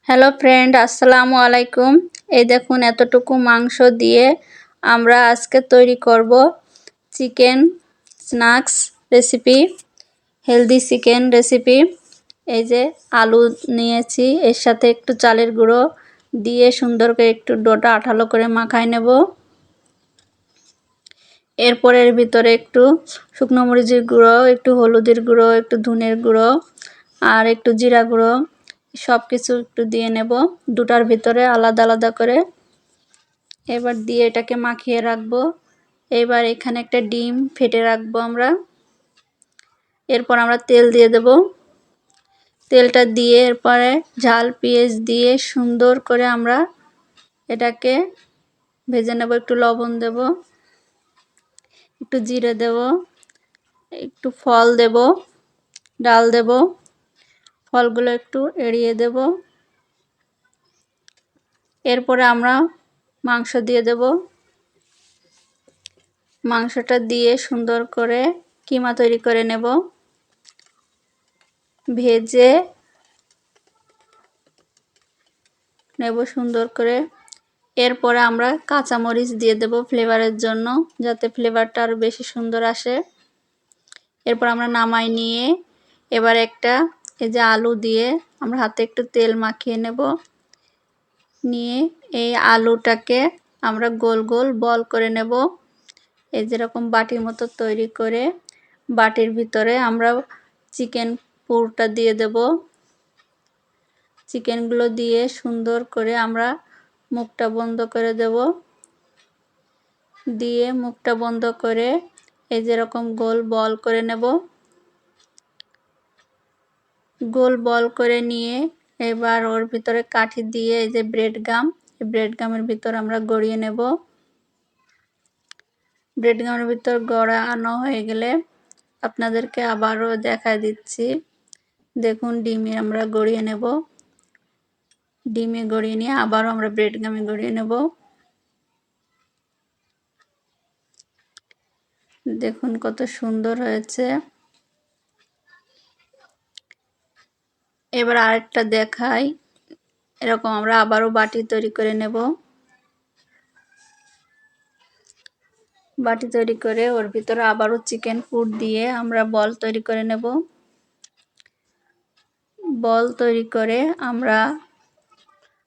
Hello friend, আসসালামু আলাইকুম। এই দেখুন এতটুকু মাংস দিয়ে আমরা আজকে তৈরি করব chicken snacks recipe, healthy chicken recipe. এই যে আলু নিয়েছি, এর সাথে একটু চালের গুঁড়ো দিয়ে সুন্দর করে একটু ডোটা আঠালো করে মাখায় নেব। এরপর এর ভিতরে একটু শুকনো মরিচের গুঁড়ো, একটু হলুদের গুঁড়ো, একটু ধনের গুঁড়ো আর একটু জিরা গুঁড়ো সব কিছু একটু দিয়ে নেব দুটার ভিতরে আলাদা আলাদা করে। এবার দিয়ে এটাকে মাখিয়ে রাখবো। এবার এখানে একটা ডিম ফেটে রাখবো আমরা। এরপর আমরা তেল দিয়ে দেব। তেলটা দিয়ে এরপরে ঝাল পেঁয়াজ দিয়ে সুন্দর করে আমরা এটাকে ভেজে নেব। একটু লবণ দেব, একটু জিরে দেব, একটু ফল দেব, ডাল দেব। ফলগুলো একটু এড়িয়ে দেব। এরপরে আমরা মাংস দিয়ে দেব। মাংসটা দিয়ে সুন্দর করে কিমা তৈরি করে নেব, ভেজে নেব সুন্দর করে। এরপরে আমরা কাঁচামরিচ দিয়ে দেব ফ্লেভারের জন্য, যাতে ফ্লেভারটা আরও বেশি সুন্দর আসে। এরপর আমরা নামাই নিয়ে এবার একটা এই যে আলু দিয়ে আমরা হাতে একটু তেল মাখিয়ে নেব। নিয়ে এই আলুটাকে আমরা গোল গোল বল করে নেব। এই যেরকম বাটির মতো তৈরি করে বাটির ভিতরে আমরা চিকেন পুরটা দিয়ে দেব। চিকেনগুলো দিয়ে সুন্দর করে আমরা মুখটা বন্ধ করে দেব। দিয়ে মুখটা বন্ধ করে এই যেরকম গোল বল করে নেব। গোল বল করে নিয়ে এবার ওর ভিতরে কাঠি দিয়ে এই যে ব্রেড গাম, এই ব্রেড গামের ভিতর আমরা গড়িয়ে নেব। ব্রেড গামের ভিতর গড়ানো হয়ে গেলে আপনাদেরকে আবারও দেখা দিচ্ছি। দেখুন ডিমে আমরা গড়িয়ে নেব। ডিমে গড়িয়ে নিয়ে আবারও আমরা ব্রেড গামে গড়িয়ে নেব। দেখুন কত সুন্দর হয়েছে। এবার আরেকটা দেখাই। এরকম আমরা আবারও বাটি তৈরি করে নেব। বাটি তৈরি করে ওর ভিতরে আবারও চিকেন পুর দিয়ে আমরা বল তৈরি করে নেব। বল তৈরি করে আমরা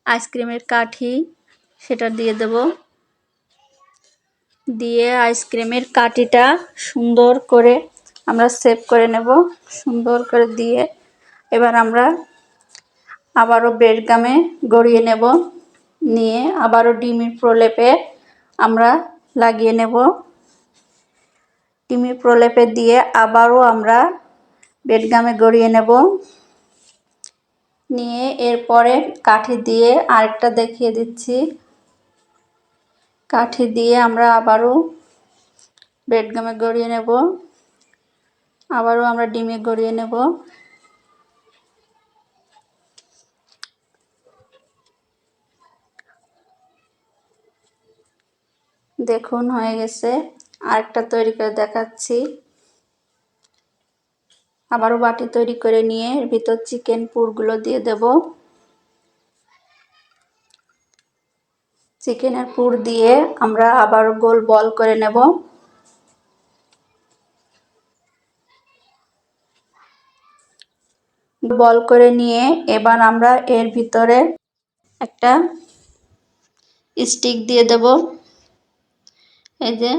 আইসক্রিমের কাঠি সেটা দিয়ে দেব। দিয়ে আইসক্রিমের কাঠিটা সুন্দর করে আমরা সেভ করে নেব। সুন্দর করে দিয়ে এবার আমরা আবারও ব্রেড গামে গড়িয়ে নেব। নিয়ে আবারও ডিমের প্রলেপে আমরা লাগিয়ে নেব। ডিমের প্রলেপে দিয়ে আবারও আমরা ব্রেড গামে গড়িয়ে নেব। নিয়ে এরপরে কাঠি দিয়ে আরেকটা দেখিয়ে দিচ্ছি। কাঠি দিয়ে আমরা আবারও ব্রেড গামে গড়িয়ে নেব। আবারও আমরা ডিমে গড়িয়ে নেব। দেখুন হয়ে গেছে। আরেকটা তৈরি করে দেখাচ্ছি। আবারও বাটি তৈরি করে নিয়ে এর ভিতর চিকেন পুরগুলো দিয়ে দেব। চিকেনের পুর দিয়ে আমরা আবার গোল বল করে নেব। বল করে নিয়ে এবার আমরা এর ভিতরে একটা স্টিক দিয়ে দেব। এই যে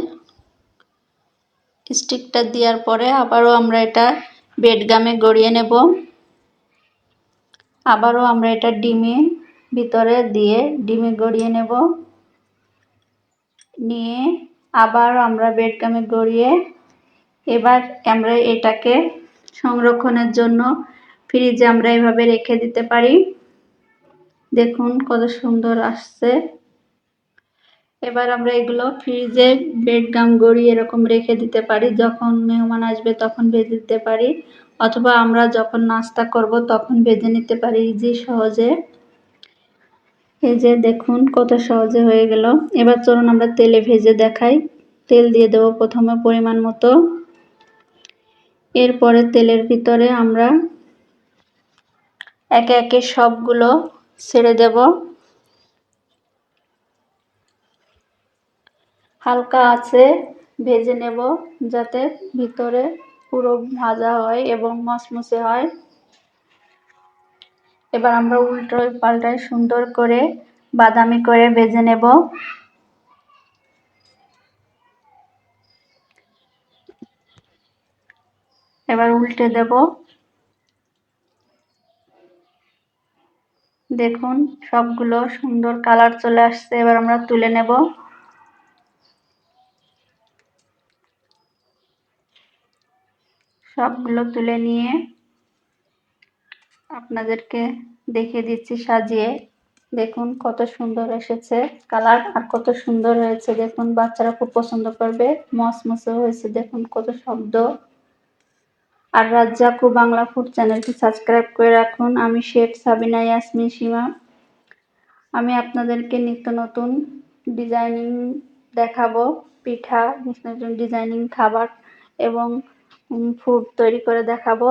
স্টিকটা দেওয়ার পরে আবারও আমরা এটা ব্রেড গামে গড়িয়ে নেব। আবারও আমরা এটা ডিমে ভিতরে দিয়ে ডিমে গড়িয়ে নেব। নিয়ে আবার আমরা ব্রেড গামে গড়িয়ে এবার আমরা এটাকে সংরক্ষণের জন্য ফ্রিজে আমরা এভাবে রেখে দিতে পারি। দেখুন কত সুন্দর আসছে। এবার আমরা এগুলো ফ্রিজে ব্রেড গাম গড়িয়ে এরকম রেখে দিতে পারি। যখন মেহমান আসবে তখন ভেজে দিতে পারি, অথবা আমরা যখন নাস্তা করব তখন ভেজে নিতে পারি ইজি সহজে। এই যে দেখুন কত সহজে হয়ে গেল। এবার চলুন আমরা তেলে ভেজে দেখাই। তেল দিয়ে দেব প্রথমে পরিমাণ মতো। এরপরে তেলের ভিতরে আমরা একে একে সবগুলো ছেড়ে দেব। হালকা আছে ভেজে নেব যাতে ভিতরে পুরো ভাজা হয় এবং মচমচে হয়। এবার আমরা উল্টোয় পাল্টায় সুন্দর করে বাদামি করে ভেজে নেব। এবার উল্টে দেব। দেখুন সবগুলো সুন্দর কালার চলে আসছে। এবার আমরা তুলে নেব। সবগুলো তুলে নিয়ে আপনাদেরকে দেখিয়ে দিচ্ছি সাজিয়ে। দেখুন কত সুন্দর এসেছে কালার, আর কত সুন্দর হয়েছে দেখুন। বাচ্চারা খুব পছন্দ করবে, মচমচে হয়েছে দেখুন কত শব্দ। আর রাজ্জাকু বাংলা ফুড চ্যানেলটি সাবস্ক্রাইব করে রাখুন। আমি শেফ সাবিনা ইয়াসমিন সীমা। আমি আপনাদেরকে নিত্য নতুন ডিজাইনিং দেখাবো, পিঠা, নিত্য নতুন ডিজাইনিং খাবার এবং ফুড তৈরি করে দেখাবো।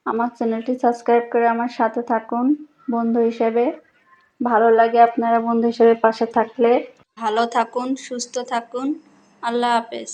আমার চ্যানেলটি সাবস্ক্রাইব করে আমার সাথে থাকুন বন্ধু হিসেবে। ভালো লাগে আপনারা বন্ধু হিসেবে পাশে থাকলে। ভালো থাকুন, সুস্থ থাকুন। আল্লাহ হাফেজ।